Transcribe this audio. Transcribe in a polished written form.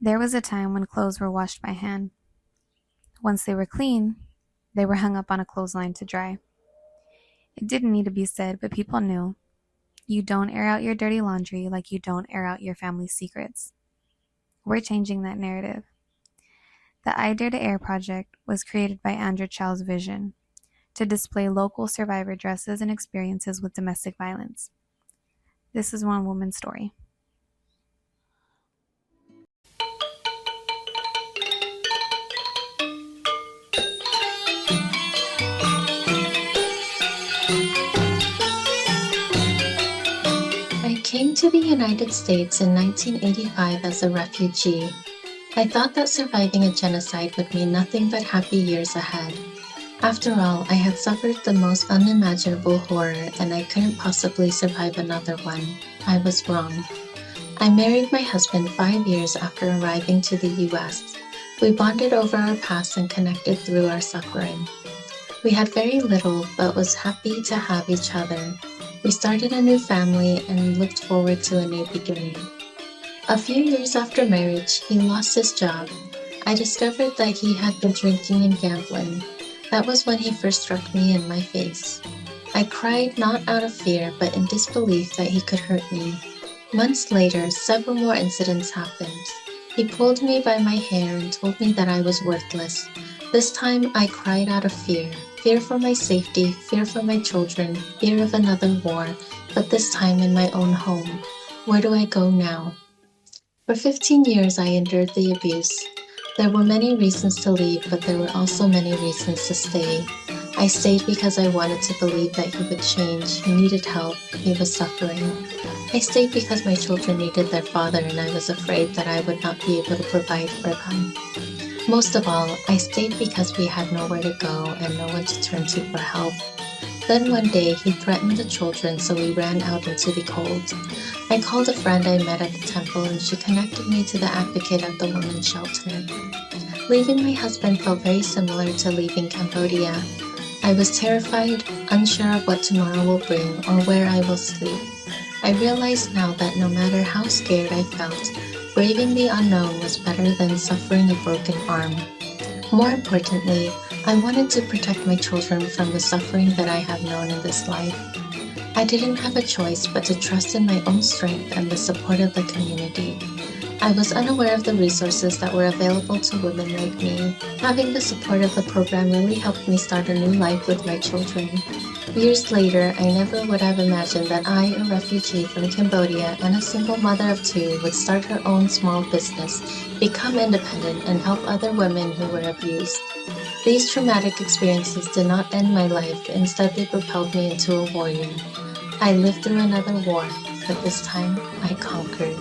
There was a time when clothes were washed by hand. Once they were clean, they were hung up on a clothesline to dry. It didn't need to be said, but people knew. You don't air out your dirty laundry like you don't air out your family's secrets. We're changing that narrative. The I Dare to Air project was created by Andrew Chow's vision to display local survivor dresses and experiences with domestic violence. This is one woman's story. I came to the United States in 1985 as a refugee. I thought that surviving a genocide would mean nothing but happy years ahead. After all, I had suffered the most unimaginable horror and I couldn't possibly survive another one. I was wrong. I married my husband 5 years after arriving to the US. We bonded over our past and connected through our suffering. We had very little, but was happy to have each other. We started a new family and looked forward to a new beginning. A few years after marriage, he lost his job. I discovered that he had been drinking and gambling. That was when he first struck me in my face. I cried not out of fear, but in disbelief that he could hurt me. Months later, several more incidents happened. He pulled me by my hair and told me that I was worthless. This time, I cried out of fear. Fear for my safety, fear for my children, fear of another war, but this time in my own home. Where do I go now? For 15 years, I endured the abuse. There were many reasons to leave, but there were also many reasons to stay. I stayed because I wanted to believe that he would change. He needed help. He was suffering. I stayed because my children needed their father and I was afraid that I would not be able to provide for them. Most of all, I stayed because we had nowhere to go and no one to turn to for help. Then one day, he threatened the children, so we ran out into the cold. I called a friend I met at the temple and she connected me to the advocate at the women's shelter. Leaving my husband felt very similar to leaving Cambodia. I was terrified, unsure of what tomorrow will bring or where I will sleep. I realized now that no matter how scared I felt, braving the unknown was better than suffering a broken arm. More importantly, I wanted to protect my children from the suffering that I have known in this life. I didn't have a choice but to trust in my own strength and the support of the community. I was unaware of the resources that were available to women like me. Having the support of the program really helped me start a new life with my children. Years later, I never would have imagined that I, a refugee from Cambodia and a single mother of two, would start her own small business, become independent, and help other women who were abused. These traumatic experiences did not end my life, instead they propelled me into a warrior. I lived through another war, but this time I conquered.